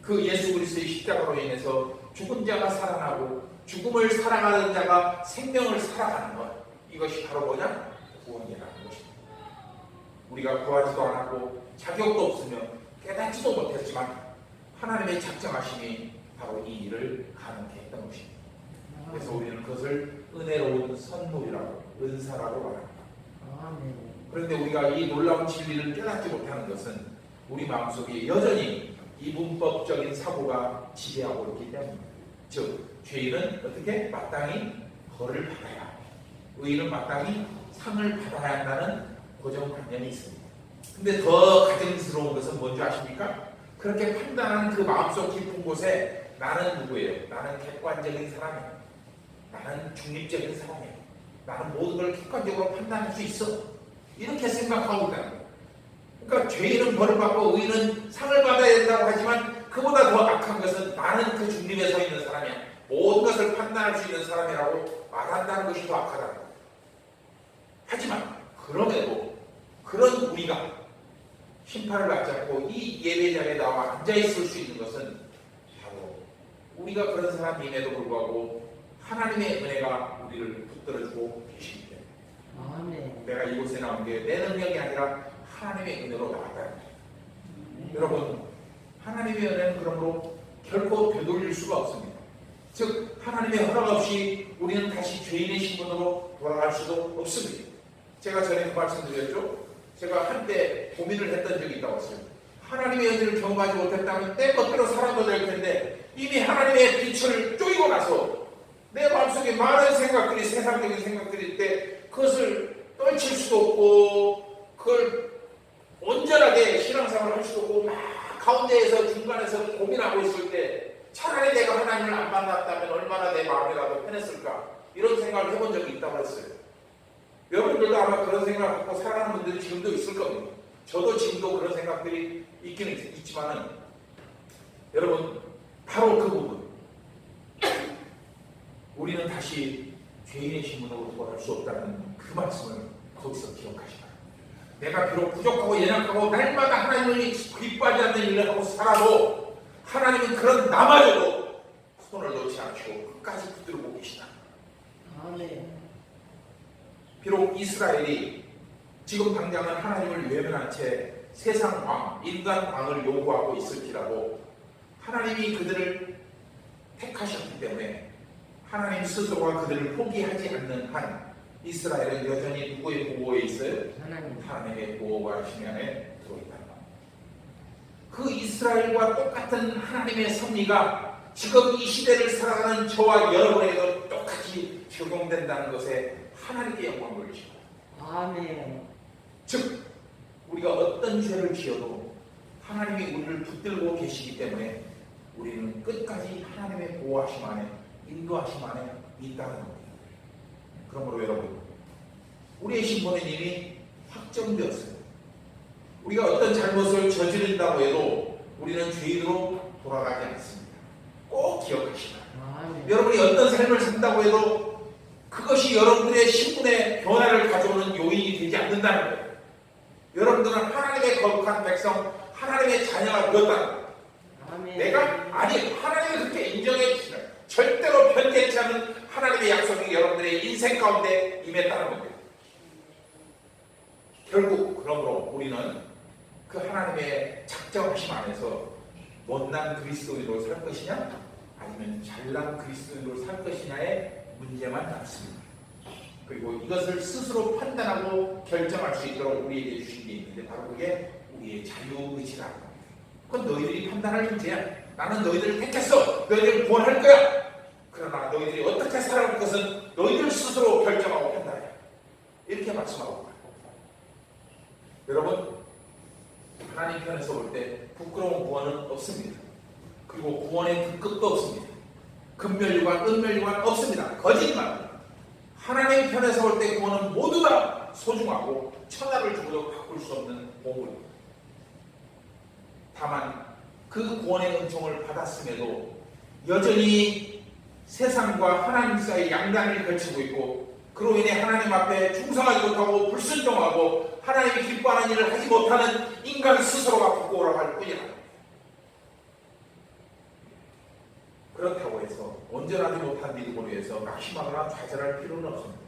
Speaker 1: 그 예수 그리스도의 십자가로 인해서 죽은 자가 살아나고 죽음을 살아가는 자가 생명을 살아가는 것, 이것이 바로 뭐냐? 구원이라는 것입니다. 우리가 구하지도 않았고 자격도 없으며 깨닫지도 못했지만 하나님의 작정하심이 바로 이 일을 가능케 했던 것입니다. 그래서 우리는 그것을 은혜로운 선물이라고, 은사라고 말합니다. 그런데 우리가 이 놀라운 진리를 깨닫지 못하는 것은 우리 마음속에 여전히 이분법적인 사고가 지배하고 있기 때문입니다. 즉 죄인은 어떻게? 마땅히 벌을 받아야 합니다. 의인은 마땅히 상을 받아야 한다는 고정관념이 있습니다. 근데 더 가증스러운 것은 뭔지 아십니까? 그렇게 판단하는 그 마음속 깊은 곳에 나는 누구예요? 나는 객관적인 사람이에요. 나는 중립적인 사람이에요. 나는 모든 걸 객관적으로 판단할 수 있어. 이렇게 생각하고 있다는 거예요. 그러니까 죄인은 벌을 받고 의인은 상을 받아야 된다고 하지만 그보다 더 악한 것은 나는 그 중립에 서 있는 사람이야. 모든 것을 판단할 수 있는 사람이라고 말한다는 것이 더 악하다는 거예요. 하지만 그럼에도 그런 우리가 심판을 받지 않고 이 예배자리에 나와 앉아있을 수 있는 것은 바로 우리가 그런 사람임에도 불구하고 하나님의 은혜가 우리를 붙들어주고 계시기 때문에 내가 이곳에 나온 게 내 능력이 아니라 하나님의 은혜로 나왔다는 거예요. 여러분, 하나님의 은혜는 그러므로 결코 되돌릴 수가 없습니다. 즉 하나님의 허락 없이 우리는 다시 죄인의 신분으로 돌아갈 수도 없습니다. 제가 전에 그 말씀드렸죠. 제가 한때 고민을 했던 적이 있다고 했어요. 하나님의 은혜를 경험하지 못했다면 내 것대로 살아도 될 텐데 이미 하나님의 빛을 쪼이고 나서 내 마음속에 많은 생각들이, 세상적인 생각들이 있대 그것을 떨칠 수도 없고 그걸 온전하게 신앙생활을 할 수도 없고 막 가운데에서 중간에서 고민하고 있을 때 차라리 내가 하나님을 안 만났다면 얼마나 내 마음이라도 편했을까, 이런 생각을 해본 적이 있다고 했어요. 여러분들도 아마 그런 생각을 갖고 살아가는 분들이 지금도 있을 겁니다. 저도 지금도 그런 생각들이 있기는 있지만은, 여러분, 바로 그 부분, 우리는 다시 죄인의 신분으로 돌아갈 수 없다는 그 말씀을 거기서 기억하시기 바랍니다. 내가 비록 부족하고 연약하고 날마다 하나님을 기뻐하지 않는 일을 하고 살아도 하나님은 그런 나마저도 손을 놓지 않으시고 끝까지 붙들고 계시다.
Speaker 2: 아멘.
Speaker 1: 비록 이스라엘이 지금 당장은 하나님을 외면한 채 세상 왕, 인간 왕을 요구하고 있을지라도 하나님이 그들을 택하셨기 때문에 하나님 스스로가 그들을 포기하지 않는 한 이스라엘은 여전히 누구의 보호에 있어요? 하나님의 보호와 힘 안에 들어있다는 겁니다. 그 이스라엘과 똑같은 하나님의 섭리가 지금 이 시대를 살아가는 저와 여러분에게도 똑같이 적용된다는 것에 하나님께 영광을 돌리십니다.
Speaker 2: 아멘.
Speaker 1: 즉 우리가 어떤 죄를 지어도 하나님이 우리를 붙들고 계시기 때문에 우리는 끝까지 하나님의 보호하심 안에, 인도하심 안에 있다는 겁니다. 그러므로 여러분, 우리의 신분은 이미 확정되었어요. 우리가 어떤 잘못을 저지른다고 해도 우리는 죄인으로 돌아가지 않습니다. 꼭 기억하시라. 여러분이 어떤 삶을 산다고 해도 그것이 여러분들의 신분의 변화를 가져오는 요인이 되지 않는다는 거예요. 여러분들은 하나님의 거룩한 백성, 하나님의 자녀가 되었다는 거예요. 내가 아니, 하나님이 그렇게 인정해 주시는, 절대로 변개치 않는 하나님의 약속이 여러분들의 인생 가운데 임했다는 겁니다. 결국 그러므로 우리는 그 하나님의 작정하심 안에서 못난 그리스도인으로 살 것이냐, 아니면 잘난 그리스도인으로 살 것이냐의 문제만 남습니다. 그리고 이것을 스스로 판단하고 결정할 수 있도록 우리에게 주신 게 있는데, 바로 그게 우리의 자유의지라는 겁니다. 그건 너희들이 판단할 문제야. 나는 너희들을 택했어. 너희들을 구원할 거야. 그러나 너희들이 어떻게 살아갈 것은 너희들 스스로 결정하고 판단해. 이렇게 말씀하고 있습니다. 여러분, 하나님 편에서 볼 때 부끄러운 구원은 없습니다. 그리고 구원의 등급도 없습니다. 금면류관, 은면류관 없습니다. 거짓말입니다. 하나님 편에서 볼 때 구원은 모두 다 소중하고 천하를 주고도 바꿀 수 없는 보물입니다. 다만 그 구원의 은총을 받았음에도 여전히 세상과 하나님 사이 양단을 걸치고 있고, 그로 인해 하나님 앞에 충성하지 못하고 불순종하고 하나님이 기뻐하는 일을 하지 못하는 인간 스스로가 부끄러워할 뿐이라. 그렇다고 해서 온전하지 못한 믿음으로 해서 낙심하거나 좌절할 필요는 없습니다.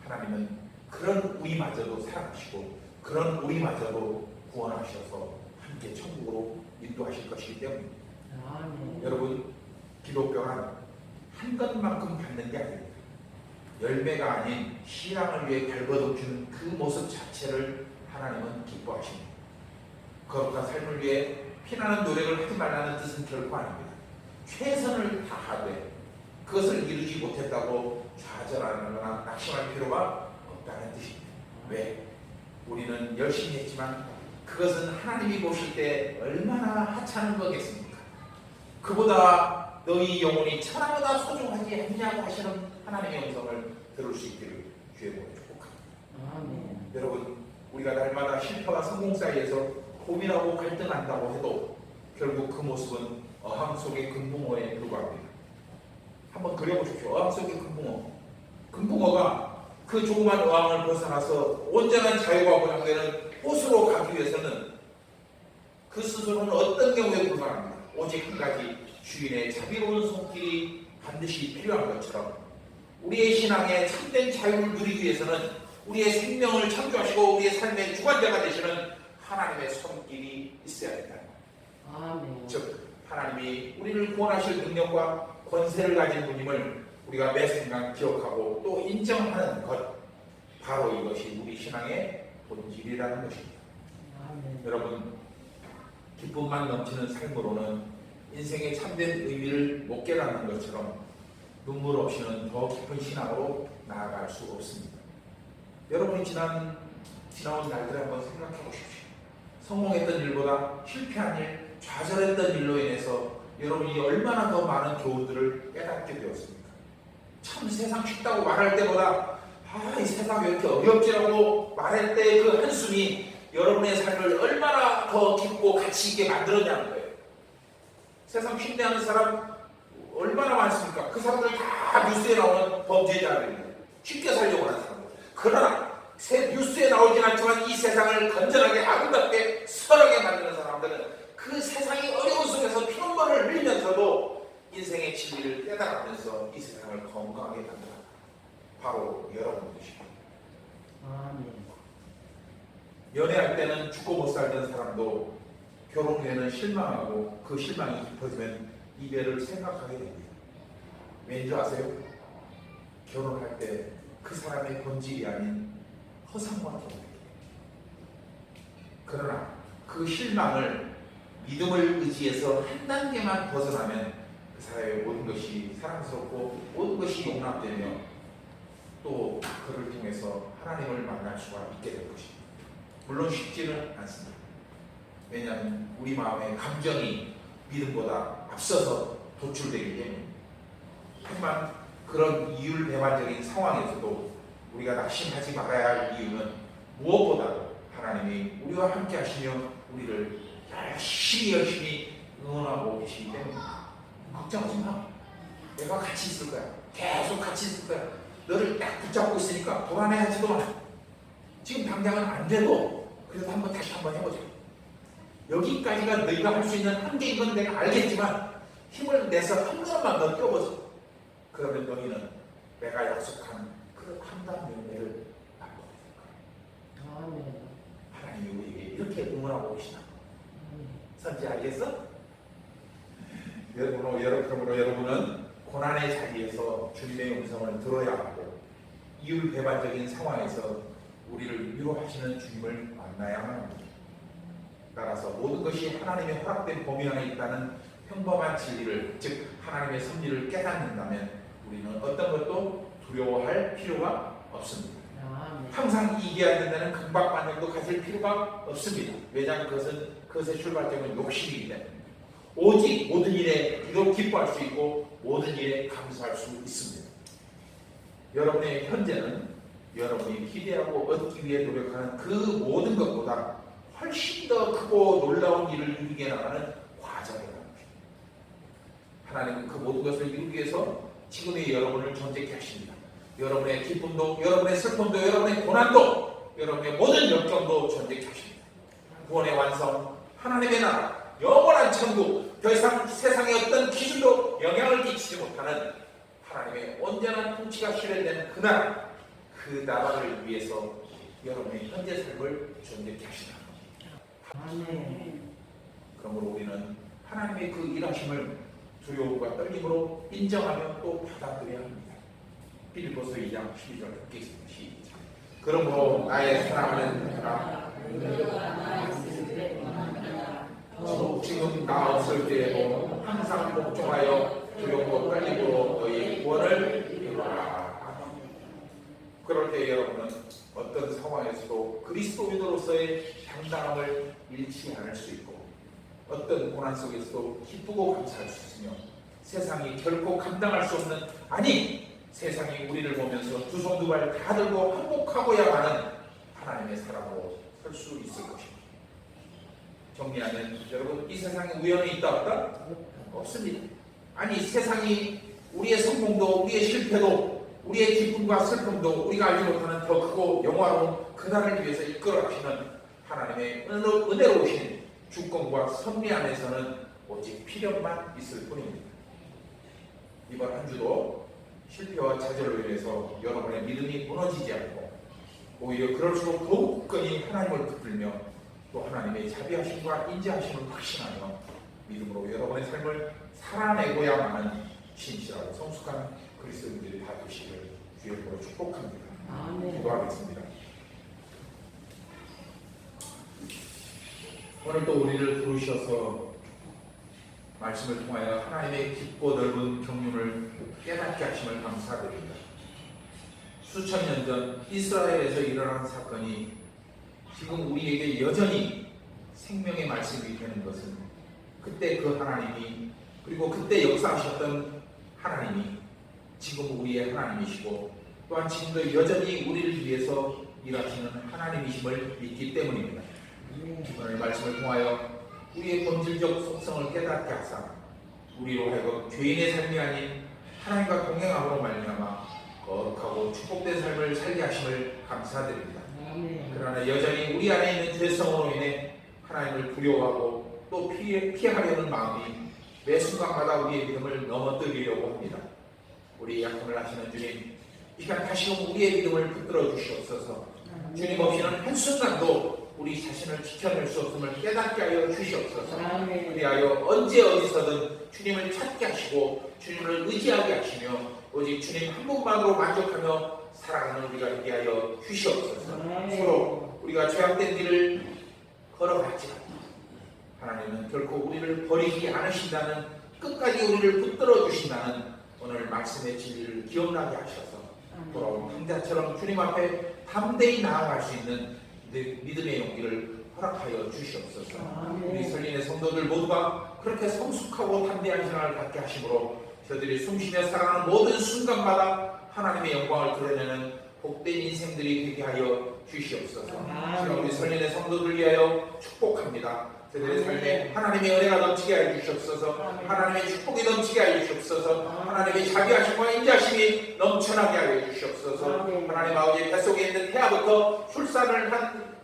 Speaker 1: 하나님은 그런 우리마저도 사랑하시고 그런 우리마저도 구원하셔서 함께 천국으로 인도하실 것이기 때문입니다. 여러분, 기도 또한 한 것만큼 받는 게 아닙니다. 열매가 아닌 신앙을 위해 발버둥치는 그 모습 자체를 하나님은 기뻐하십니다. 거룩한 삶을 위해 피나는 노력을 하지 말라는 뜻은 결코 아닙니다. 최선을 다하되 그것을 이루지 못했다고 좌절하거나 낙심할 필요가 없다는 뜻입니다. 왜? 우리는 열심히 했지만 그것은 하나님이 보실 때 얼마나 하찮은 거겠습니까? 그보다 너희 영혼이 천하보다 소중하지 않냐고 하시는 하나님의 음성을 들을 수 있기를 주의 보내 축복합니다. 여러분, 우리가 날마다 실패와 성공 사이에서 고민하고 갈등한다고 해도 결국 그 모습은 어항 속의 금붕어에 불과합니다. 한번 그려보십시오. 어항 속의 금붕어. 금붕어가 그 조그만 어항을 벗어나서 온전한 자유가 보장되는 호수로 가기 위해서는 그 스스로는 어떤 경우에 불과합니다. 오직 한 가지, 주인의 자비로운 손길이 반드시 필요한 것처럼 우리의 신앙에 참된 자유를 누리기 위해서는 우리의 생명을 창조하시고 우리의 삶의 주관자가 되시는 하나님의 손길이 있어야 된다. 즉 하나님이 우리를 구원하실 능력과 권세를 가진 분임을 우리가 매 순간 기억하고 또 인정하는 것, 바로 이것이 우리 신앙의 본질이라는 것입니다. 여러분, 기쁨만 넘치는 삶으로는 인생의 참된 의미를 못 깨닫는 것처럼 눈물 없이는 더 깊은 신앙으로 나아갈 수 없습니다. 여러분이 지나온 날들을 한번 생각해 보십시오. 성공했던 일보다 실패한 일, 좌절했던 일로 인해서 여러분이 얼마나 더 많은 교훈들을 깨닫게 되었습니까? 참 세상 쉽다고 말할 때보다 이 세상이 왜 이렇게 어렵지라고 말할 때 그 한숨이 여러분의 삶을 얼마나 더 깊고 가치 있게 만들었냐는 거예요. 세상 힘내하는 사람 얼마나 많습니까? 그 사람들 다 뉴스에 나오는 범죄자들이에요. 쉽게 살려고 하는 사람들. 그러나 뉴스에 나오진 않지만 이 세상을 건전하게 아름답게 선하게 만드는 사람들은 그 세상이 어려운 속에서 피눈물을 흘리면서도 인생의 진리를 깨달으면서 이 세상을 건강하게 만들어간다. 바로 여러분들이십니다.
Speaker 2: 아멘.
Speaker 1: 연애할 때는 죽고 못 살던 사람도 결혼 후에는 실망하고 그 실망이 깊어지면 이별을 생각하게 됩니다. 왠지 아세요? 결혼할 때 그 사람의 본질이 아닌 허상과 결혼해요. 그러나 그 실망을 믿음을 의지해서 한 단계만 벗어나면 그 사람의 모든 것이 사랑스럽고 모든 것이 용납되며 또 그를 통해서 하나님을 만날 수가 있게 될 것입니다. 물론 쉽지는 않습니다. 왜냐하면 우리 마음의 감정이 믿음보다 앞서서 도출되기 때문입니다. 하지만 그런 이율배반적인 상황에서도 우리가 낙심하지 말아야 할 이유는 무엇보다도 하나님이 우리와 함께 하시며 우리를 열심히 응원하고 계시기 때문입니다. 걱정하지 마. 내가 같이 있을 거야. 계속 같이 있을 거야. 너를 딱 붙잡고 있으니까 불안해하지도 마. 지금 당장은 안 돼도 그래도 다시 한번 해보자. 여기까지가 너희가 할 수 있는 한계인 건 내가 알겠지만 힘을 내서 한 걸음만 더 뛰어보자. 그러면 너희는 내가 약속한 그 한단 열매를 맛보게 될 거야.
Speaker 2: 아멘.
Speaker 1: 하나님이 우리에게 이렇게 응원하고 계시다. 선지 알겠어? 그러므로 여러분은 고난의 자리에서 주님의 음성을 들어야 하고 이율배반적인 상황에서 우리를 위로하시는 주님을 만나야만 합니다. 따라서 모든 것이 하나님의 허락된 범위 안에 있다는 평범한 진리를, 즉 하나님의 섭리를 깨닫는다면 우리는 어떤 것도 두려워할 필요가 없습니다. 항상 이겨야 된다는 강박관념도 가질 필요가 없습니다. 왜냐하면 그것의 출발점은 욕심이기 때문입니다. 오직 모든 일에 기도 기뻐할 수 있고 모든 일에 감사할 수 있습니다. 여러분의 현재는 여러분이 기대하고 얻기 위해 노력하는 그 모든 것보다 훨씬 더 크고 놀라운 일을 이루게 나가는 과정이라는 것입니다. 하나님은 그 모든 것을 이루기 위해서 지금의 여러분을 존재케 하십니다. 여러분의 기쁨도, 여러분의 슬픔도, 여러분의 고난도, 여러분의 모든 역경도 존재케 하십니다. 구원의 완성, 하나님의 나라, 영원한 천국, 더 이상 세상의 어떤 기준도 영향을 끼치지 못하는 하나님의 온전한 통치가 실현되는 그 나라, 그 나라를 위해서 여러분의 현재 삶을 존재케 하시다.
Speaker 2: 아멘.
Speaker 1: 그러므로 우리는 하나님의 그 일하심을 두려움과 떨림으로 인정하며 또 받아들여야 합니다. 빌립보서 2장 12절 읽겠습니다. 시작. 그러므로 나의 사랑하는 자라, 지금 나 없을 때에도 항상 복종하여 두려움과 떨림으로 너희 구원을 이루라. 그럴 때 여러분은 어떤 상황에서도 그리스도인으로서의 당당함을 잃지 않을 수 있고 어떤 고난 속에서도 기쁘고 감사할 수 있으며 세상이 결코 감당할 수 없는, 아니 세상이 우리를 보면서 두 손 두 발 다 들고 항복하고야만은 하나님의 사람으로 설 수 있을 것입니다. 정리하면 여러분, 이 세상에 우연이 있다 없다? 없습니다. 아니 세상이 우리의 성공도 우리의 실패도 우리의 기쁨과 슬픔도 우리가 알지 못하는 더 크고 영화로운 그날을 위해서 이끌어 가시는 하나님의 은혜로우신 주권과 섭리 안에서는 오직 필요만 있을 뿐입니다. 이번 한 주도 실패와 좌절로 인해서 여러분의 믿음이 무너지지 않고 오히려 그럴수록 더욱 굳건히 하나님을 붙들며 또 하나님의 자비하심과 인자하심을 확신하며 믿음으로 여러분의 삶을 살아내고야만 하는 신실하고 성숙한 그리스도인들이 다 되시기를 주의 이름으로 축복합니다.
Speaker 2: 아멘.
Speaker 1: 기도하겠습니다. 오늘 또 우리를 부르셔서 말씀을 통하여 하나님의 깊고 넓은 경륜을 깨닫게 하심을 감사드립니다. 수천 년 전 이스라엘에서 일어난 사건이 지금 우리에게 여전히 생명의 말씀이 되는 것은 그때 그 하나님이 그리고 그때 역사하셨던 하나님이 지금 우리의 하나님이시고 또한 지금도 여전히 우리를 위해서 일하시는 하나님이심을 믿기 때문입니다. 오늘 말씀을 통하여 우리의 본질적 속성을 깨닫게 하사 우리로 하여금 죄인의 삶이 아닌 하나님과 동행함으로 말미암아 거룩하고 축복된 삶을 살게 하심을 감사드립니다. 그러나 여전히 우리 안에 있는 죄성으로 인해 하나님을 두려워하고 또 피하려는 마음이 매 순간마다 우리의 믿음을 넘어뜨리려고 합니다. 우리 약함을 아시는 주님, 이 시간 다시금 우리의 믿음을 붙들어 주시옵소서. 주님 없이는 한순간도 우리 자신을 지켜낼 수 없음을 깨닫게 하여 주시옵소서. 그리하여 언제 어디서든 주님을 찾게 하시고 주님을 의지하게 하시며 오직 주님 한 분만으로 만족하며 살아가는 우리가 되게 하여 주시옵소서. 서로 우리가 죄악된 길을 걸어갈지라도 하나님은 결코 우리를 버리지 않으신다는, 끝까지 우리를 붙들어 주신다는 오늘 말씀의 진리를 기억나게 하셔서 돌아온 형제처럼 주님 앞에 담대히 나아갈 수 있는 믿음의 용기를 허락하여 주시옵소서. 우리 설린의 성도들 모두가 그렇게 성숙하고 담대한 생활을 갖게 하심으로 저들이 숨쉬며 살아가는 모든 순간마다 하나님의 영광을 드러내는 복된 인생들이 되게 하여 주시옵소서. 제가 우리 설린의 성도들 위하여 축복합니다. 그들의 삶에 하나님의 은혜가 넘치게 하여 주시옵소서. 하나님의 축복이 넘치게 하여 주시옵소서. 하나님의 자비하심과 인자심이 넘쳐나게 하여 주시옵소서. 하나님 아버지 뱃속에 있는 태아부터 출산을 한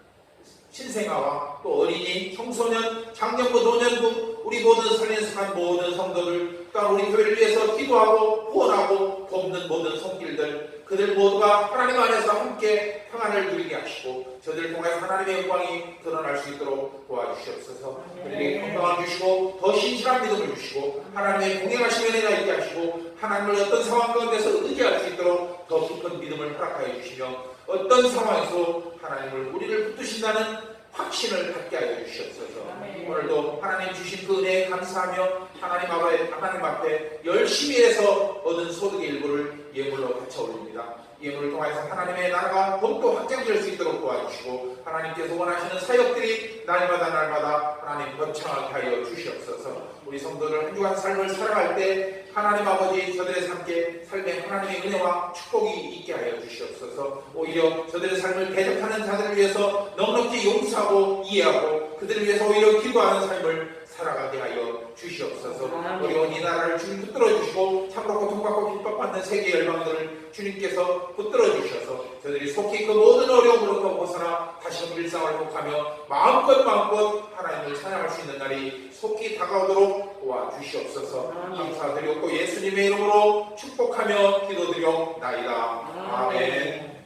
Speaker 1: 신생아와 또 어린이, 청소년, 장년부, 노년부 우리 모든 설린 속한 모든 성도들, 또한 우리 교회를 위해서 기도하고 후원하고 돕는 모든 손길들, 그들 모두가 하나님 안에서 함께 평안을 누리게 하시고 저들을 통해 하나님의 영광이 드러날 수 있도록 도와주시옵소서. 그들에게 건강을 주시고 더 신실한 믿음을 주시고 하나님의 공행하신 은혜가 있게 하시고 하나님을 어떤 상황 가운데서 의지할 수 있도록 더 깊은 믿음을 허락하여 주시며 어떤 상황에서 하나님을 우리를 붙드신다는 확신을 갖게 하여 주시옵소서. 오늘도 하나님 주신 그 은혜에 감사하며 하나님 앞에 열심히 해서 얻은 소득의 일부를 예물로 바쳐 올립니다. 예물을 통해서 하나님의 나라가 더욱더 확장될 수 있도록 도와주시고 하나님께서 원하시는 사역들이 날마다 하나님 번창하게 하여 주시옵소서. 우리 성도들 한 주간 삶을 살아갈 때 하나님 아버지 저들의 삶에 하나님의 은혜와 축복이 있게 하여 주시옵소서. 오히려 저들의 삶을 대적하는 자들을 위해서 넉넉히 용서하고 이해하고 그들을 위해서 오히려 기도하는 삶을 살아가게 하여 주시옵소서. 어려운 이 나라를 주님 붙들어 주시고 참으로 고통받고 핍박받는 세계 열방들을 주님께서 붙들어 주셔서 저들이 속히 그 모든 어려움으로부터 벗어나 다시금 일상을 회복하며 마음껏 하나님을 찬양할 수 있는 날이 속히 다가오도록 도와주시옵소서. 감사드리고 예수님의 이름으로 축복하며 기도드리옵나이다. 아멘.